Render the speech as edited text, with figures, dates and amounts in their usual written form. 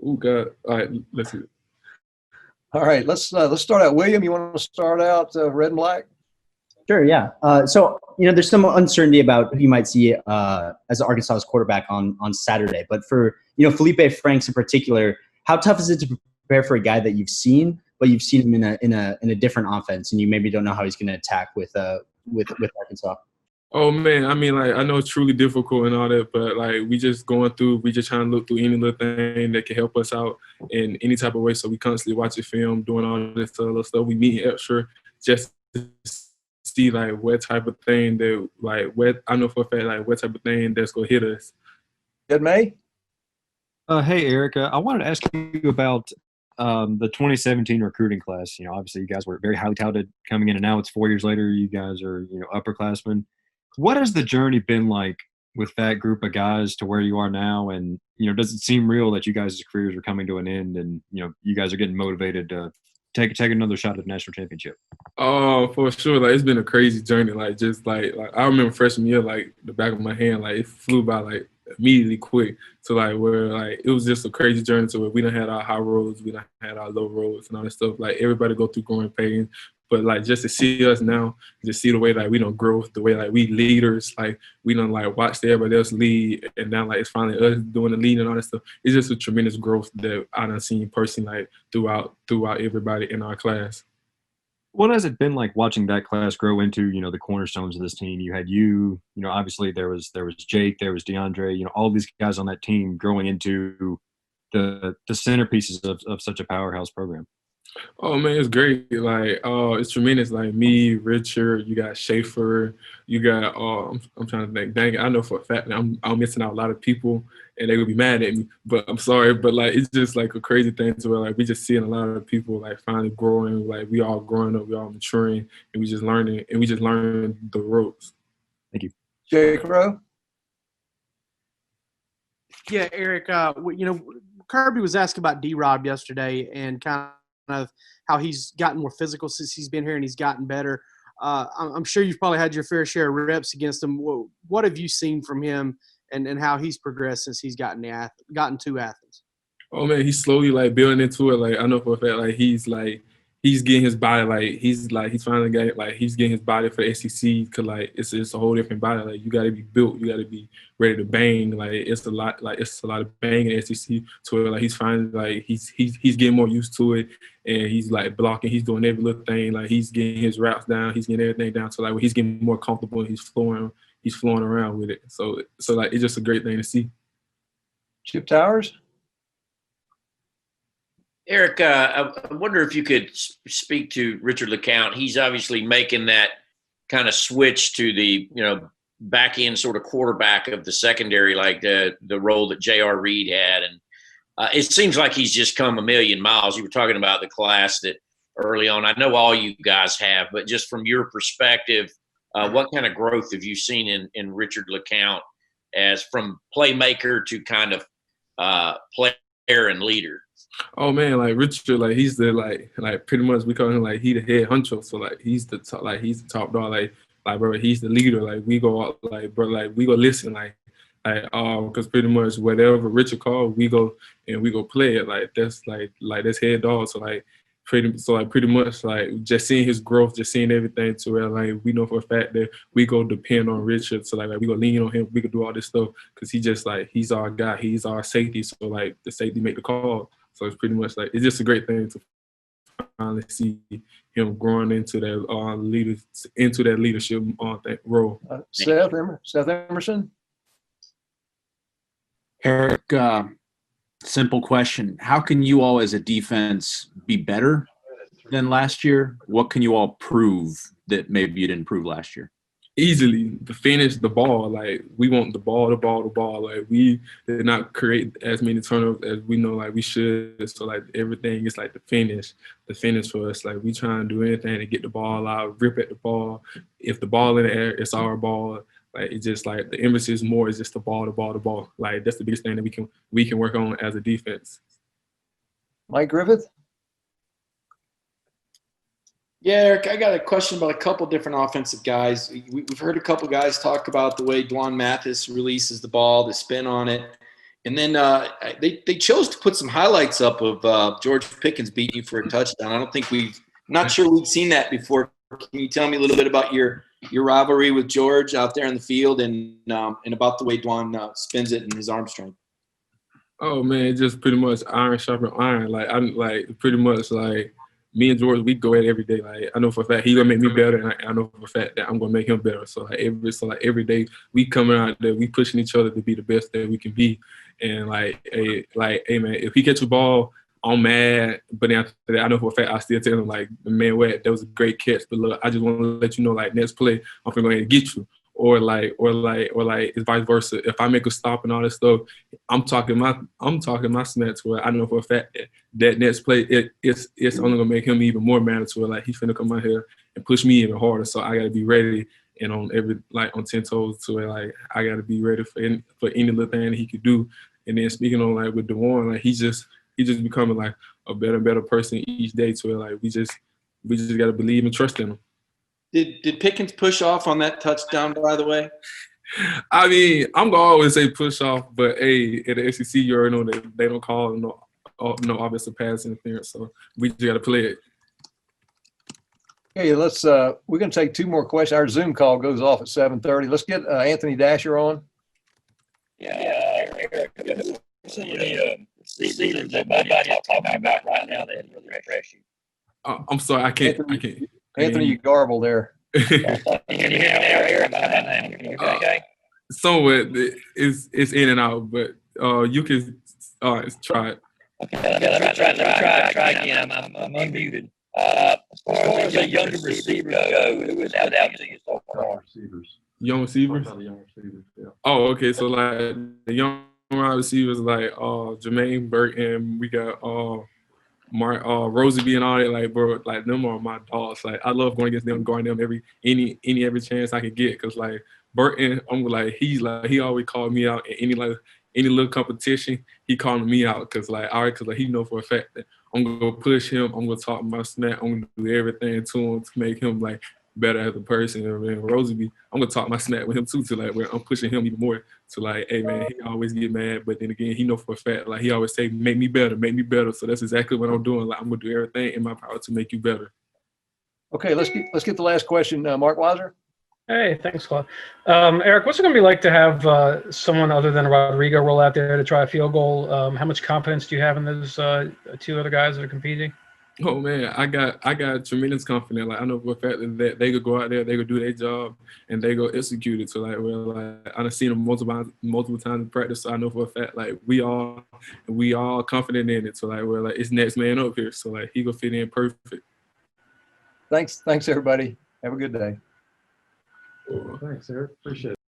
Oh God! All right, let's see. All right, let's start out. William, you want to start out red and black? Sure, yeah. So, there's some uncertainty about who you might see as Arkansas's quarterback on Saturday. But for, Felipe Franks in particular, how tough is it to prepare for a guy that you've seen, but you've seen him in a different offense, and you maybe don't know how he's going to attack with Arkansas? Oh man, I mean, like I know it's truly difficult and all that, but like we just trying to look through any little thing that can help us out in any type of way. So we constantly watching film, doing all this other stuff. We meet extra just to see like what type of thing that I know for a fact like what type of thing that's gonna hit us. Good, May. Hey, Erica, I wanted to ask you about the 2017 recruiting class. Obviously you guys were very highly touted coming in, and now it's 4 years later. You guys are, upperclassmen. What has the journey been like with that group of guys to where you are now? And, does it seem real that you guys' careers are coming to an end and, you guys are getting motivated to take another shot at the national championship? Oh, for sure. Like it's been a crazy journey. Like just like I remember freshman year, like the back of my hand, like it flew by like immediately quick to like where like it was just a crazy journey to where we done had our high roads, we done had our low roads and all that stuff. Like everybody go through growing pains. But like just to see us now, just see the way like we don't grow, the way like we leaders, like we don't like watch everybody else lead, and now like it's finally us doing the lead and all that stuff. It's just a tremendous growth that I done seen personally like throughout everybody in our class. What has it been like watching that class grow into, the cornerstones of this team? You had obviously there was Jake, there was DeAndre, all these guys on that team growing into the centerpieces of such a powerhouse program. Oh man, it's great. Like, it's tremendous. Like me, Richard, you got Schaefer, you got. I'm trying to think. Dang it, I know for a fact that I'm missing out a lot of people, and they would be mad at me. But I'm sorry. But like, it's just like a crazy thing to where like we just seeing a lot of people like finally growing. Like we all growing up, we all maturing, and we just learning the ropes. Thank you, Jake Rowe. Yeah, Eric. Kirby was asking about D-Rob yesterday and kind of how he's gotten more physical since he's been here and he's gotten better. I'm sure you've probably had your fair share of reps against him. What have you seen from him and how he's progressed since he's gotten to Athens? Oh man, he's slowly like building into it. Like I know for a fact, like he's getting his body he's finally got like he's getting his body for the SEC because like it's a whole different body. Like you got to be built, you got to be ready to bang. Like it's a lot of bang in the SEC. To where like he's finally like he's getting more used to it, and he's like blocking. He's doing every little thing. Like he's getting his routes down. He's getting everything down. So like when he's getting more comfortable and he's flowing around with it. So like it's just a great thing to see. Chip Towers. Eric, I wonder if you could speak to Richard LeCount. He's obviously making that kind of switch to the, back end sort of quarterback of the secondary, like the role that J.R. Reed had. And it seems like he's just come a million miles. You were talking about the class that early on, I know all you guys have, but just from your perspective, what kind of growth have you seen in Richard LeCount as from playmaker to kind of player and leader? Oh man, like Richard, like he's the like pretty much we call him like he the head honcho. So like he's the top dog. Like bro, he's the leader. Like we go out, like bro, like we go listen because pretty much whatever Richard called, we go play it. Like that's that's head dog. So pretty much like just seeing his growth, just seeing everything to where like we know for a fact that we go depend on Richard. So like we go lean on him. We could do all this stuff because he just like he's our guy. He's our safety. So like the safety make the call. So it's pretty much like it's just a great thing to finally see him growing into that leadership role. Seth Emerson. Eric, simple question: how can you all, as a defense, be better than last year? What can you all prove that maybe you didn't prove last year? Easily to finish the ball. Like we want the ball. Like we did not create as many turnovers as we know like we should. So like everything is like the finish for us. Like we try and do anything to get the ball out, rip at the ball. If the ball in the air, it's our ball. Like it's just like the emphasis more is just the ball. Like that's the biggest thing that we can work on as a defense. Mike Griffith. Yeah, Eric, I got a question about a couple different offensive guys. We've heard a couple guys talk about the way Dwan Mathis releases the ball, the spin on it. And then they chose to put some highlights up of George Pickens beating you for a touchdown. I don't think not sure we've seen that before. Can you tell me a little bit about your rivalry with George out there in the field and about the way Dwan spins it and his arm strength? Oh man, just pretty much iron sharpen iron. Like I'm like pretty much like me and George, we go at it every day. Like I know for a fact he gonna make me better, and I know for a fact that I'm gonna make him better. So every day we coming out there, we pushing each other to be the best that we can be. And hey man, if he catch a ball, I'm mad. But then after that, I know for a fact I still tell him like, man, that was a great catch. But look, I just want to let you know, like next play, I'm gonna go ahead and get you. Or it's vice versa. If I make a stop and all this stuff, I'm talking my snap to it. I know for a fact that next play it's only gonna make him even more mad to it. Like he's finna come out here and push me even harder. So I gotta be ready and on 10 toes to it. Like I gotta be ready for any little thing that he could do. And then speaking on like with DeWarn, like he just becoming like a better and better person each day to it. Like we just gotta believe and trust in him. Did Pickens push off on that touchdown, by the way? I mean, I'm gonna always say push off, but hey, at the SEC, you already know that they don't call no offensive pass interference, so we just gotta play it. Okay, we're gonna take two more questions. Our Zoom call goes off at 7:30. Let's get Anthony Dasher on. Yeah, Steelers that everybody's talking about right now that really refresh you. I'm sorry, I can't. Anthony, you garble there. Somewhat, it's in and out, but you can try it. Okay, let's try again. I'm unmuted. As far as the younger receivers go, who is out using so far? Young receivers? Yeah. Oh, okay. So like the young wide receivers like Jermaine Burke, and we got Rosie and all that, like bro, like them are my dogs. Like I love going against them, guarding them every chance I can get. Cause like Burton, I'm like he always called me out in any little competition. He calling me out cause he know for a fact that I'm gonna push him. I'm gonna talk my snap. I'm gonna do everything to him to make him like better as a person. And man, Rosie I'm gonna talk my snap with him too, to like where I'm pushing him even more to like, hey man, he always get mad, but then again, he know for a fact, like he always say, make me better. So that's exactly what I'm doing. Like I'm gonna do everything in my power to make you better. Okay, let's get the last question. Mark Weiser. Hey, thanks, Claude. Eric, what's it going to be like to have someone other than Rodrigo roll out there to try a field goal? How much confidence do you have in those two other guys that are competing? Oh man, I got tremendous confidence. Like I know for a fact that they could go out there, they could do their job, and they go execute it. So like I've seen them multiple times in practice. So I know for a fact like we all confident in it. So like it's next man up here. So like he gonna fit in perfect. Thanks everybody. Have a good day. Thanks, Eric. Appreciate it.